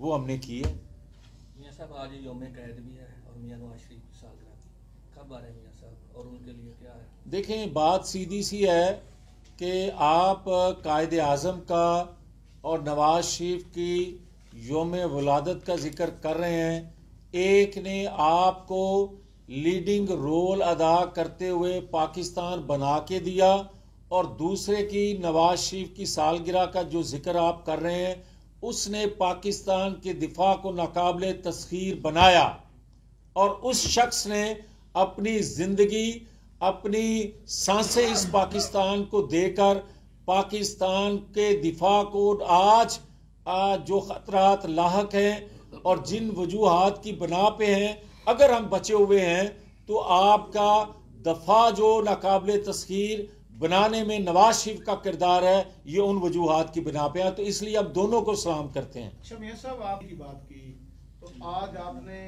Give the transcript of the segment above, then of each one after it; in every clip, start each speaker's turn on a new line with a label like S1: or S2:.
S1: वो हमने की है।
S2: मियाँ साहब आज यौम कैद भी है और मियाँ नवाज शरीफ की सालगिरह कब आ रहे हैं मियाँ साहब, और उनके लिए क्या है?
S1: देखें, बात सीधी सी है कि आप कायद आज़म का और नवाज शरीफ की यौम वलादत का जिक्र कर रहे हैं। एक ने आपको लीडिंग रोल अदा करते हुए पाकिस्तान बना के दिया और दूसरे की नवाज शरीफ की सालगिरह का जो जिक्र आप कर रहे हैं उसने पाकिस्तान के दिफा को नाकाबिले तस्खीर बनाया और उस शख्स ने अपनी जिंदगी, अपनी सांसें इस पाकिस्तान को देकर पाकिस्तान के दिफा को आज जो खतरात लाहक हैं और जिन वजूहात की बना पे हैं, अगर हम बचे हुए हैं तो आपका दफा जो नाकाबिले तस्खीर बनाने में नवाज शरीफ का किरदार है, ये उन वजूहात की बिना पे है। तो इसलिए हम दोनों को सलाम करते हैं।
S3: अच्छा मियां साहब, आपकी बात की तो आज आपने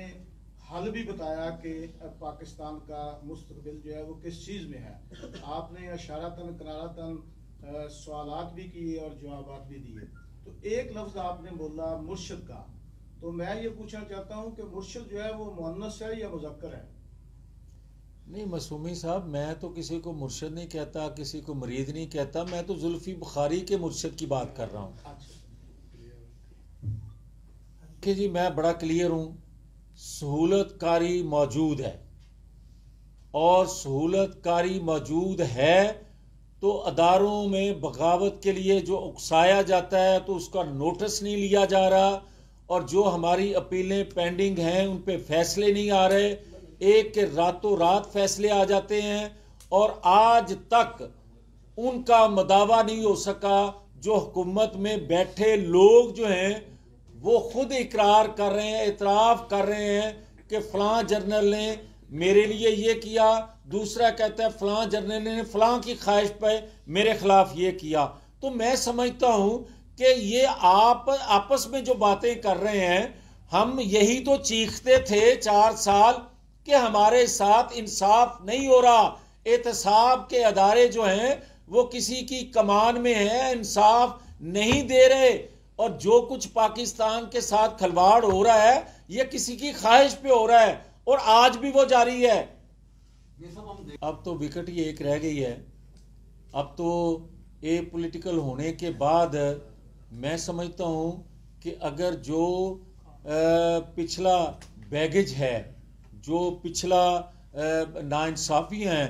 S3: हल भी बताया कि पाकिस्तान का मुस्तकबिल जो है वो किस चीज़ में है। आपने इशारतन किनारतन सवालात भी किए और जवाबात भी दिए। तो एक लफ्ज़ आपने बोला मुर्शिद का, तो मैं ये पूछना चाहता हूँ कि मुर्शिद जो है वो मुअन्नस है या मुज़क्कर है?
S1: नहीं मसूमी साहब, मैं तो किसी को मुर्शिद नहीं कहता, किसी को मरीद नहीं कहता। मैं तो जुल्फी बुखारी के मुर्शिद की बात कर रहा हूँ कि जी मैं बड़ा क्लियर हूँ। सहूलतकारी मौजूद है और सहूलतकारी मौजूद है तो अदारों में बगावत के लिए जो उकसाया जाता है तो उसका नोटिस नहीं लिया जा रहा, और जो हमारी अपीलें पेंडिंग हैं उन पे फैसले नहीं आ रहे। एक के रातों रात फैसले आ जाते हैं और आज तक उनका मदावा नहीं हो सका। जो हुकूमत में बैठे लोग जो हैं वो खुद इकरार कर रहे हैं, इतराफ कर रहे हैं कि फलां जर्नल ने मेरे लिए ये किया, दूसरा कहता है फलां जर्नल ने फलां की ख्वाहिश पे मेरे खिलाफ ये किया। तो मैं समझता हूं कि ये आप आपस में जो बातें कर रहे हैं, हम यही तो चीखते थे 4 साल कि हमारे साथ इंसाफ नहीं हो रहा, एहतसाब के अदारे जो हैं वो किसी की कमान में है, इंसाफ नहीं दे रहे, और जो कुछ पाकिस्तान के साथ खिलवाड़ हो रहा है ये किसी की ख्वाहिश पे हो रहा है और आज भी वो जारी है। अब तो विकेट ही एक रह गई है। अब तो ए पॉलिटिकल होने के बाद मैं समझता हूं कि अगर जो पिछला बैगेज है, जो पिछला नाइंसाफी हैं,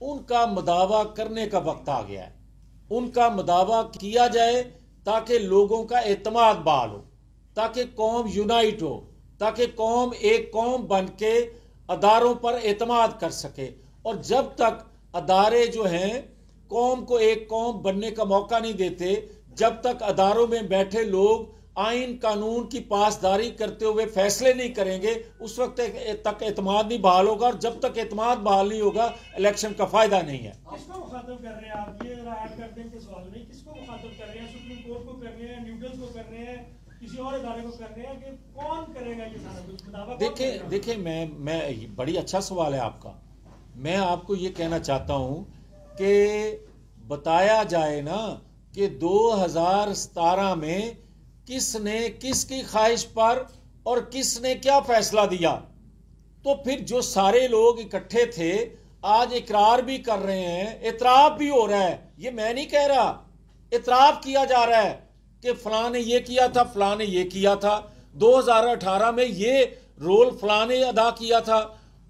S1: उनका मदावा करने का वक्त आ गया है। उनका मदावा किया जाए ताकि लोगों का एतमाद बहाल हो, ताकि कौम यूनाइट हो, ताकि कौम एक कौम बन के अदारों पर एतमाद कर सके। और जब तक अदारे जो हैं कौम को एक कौम बनने का मौका नहीं देते, जब तक अदारों में बैठे लोग आइन कानून की पासदारी करते हुए फैसले नहीं करेंगे, उस वक्त तक एतमाद नहीं बहाल होगा, और जब तक एतमाद बहाल नहीं होगा इलेक्शन का फायदा नहीं है।
S4: किसको मुखातब कर रहे हैं आप? ये ऐड कर दें कि सवाल नहीं, किसको मुखातब कर रहे हैं? सुप्रीम कोर्ट को कर रहे हैं, न्यूडल्स को कर रहे हैं, किसी और इदारे को कर रहे हैं, कि कौन करेगा ये सारा कुछ?
S1: देखिए मैं बड़ी अच्छा सवाल है आपका। मैं आपको ये कहना चाहता हूं कि बताया जाए ना कि 2017 में किसने किसकी ख्वाहिश पर और किसने क्या फैसला दिया, तो फिर जो सारे लोग इकट्ठे थे आज इकरार भी कर रहे हैं, इतराफ भी हो रहा है। ये मैं नहीं कह रहा, इतराफ किया जा रहा है कि फलां ने ये किया था, फलां ने ये किया था, 2018 में ये रोल फलां ने अदा किया था।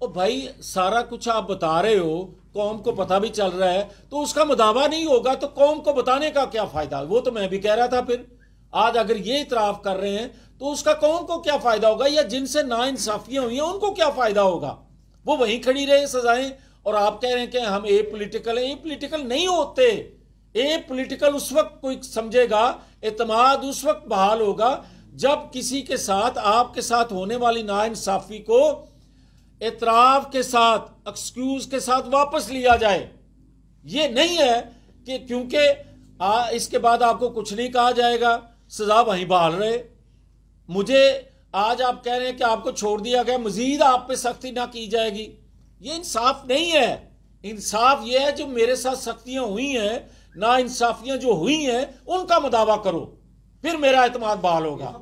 S1: और भाई सारा कुछ आप बता रहे हो, कौम को पता भी चल रहा है, तो उसका मुदावा नहीं होगा तो कौम को बताने का क्या फायदा? वो तो मैं भी कह रहा था। फिर आज अगर ये इतराफ कर रहे हैं तो उसका कौम को क्या फायदा होगा, या जिनसे नाइंसाफियां हुई हैं उनको क्या फायदा होगा? वो वहीं खड़ी रहे सजाएं, और आप कह रहे हैं कि हम ए पॉलिटिकल है। ए पॉलिटिकल नहीं होते। ए पॉलिटिकल उस वक्त कोई समझेगा, एतमाद उस वक्त बहाल होगा जब किसी के साथ, आपके साथ होने वाली नाइंसाफी को एतराफ के साथ, एक्सक्यूज के साथ वापस लिया जाए। ये नहीं है कि क्योंकि इसके बाद आपको कुछ नहीं कहा जाएगा, सजा वहीं बहाल रहे। मुझे आज आप कह रहे हैं कि आपको छोड़ दिया गया, मजीद आप पे सख्ती ना की जाएगी। ये इंसाफ नहीं है। इंसाफ ये है जो मेरे साथ सख्तियां हुई हैं, ना इंसाफियां जो हुई हैं उनका मुदावा करो, फिर मेरा एतमाद बहाल होगा।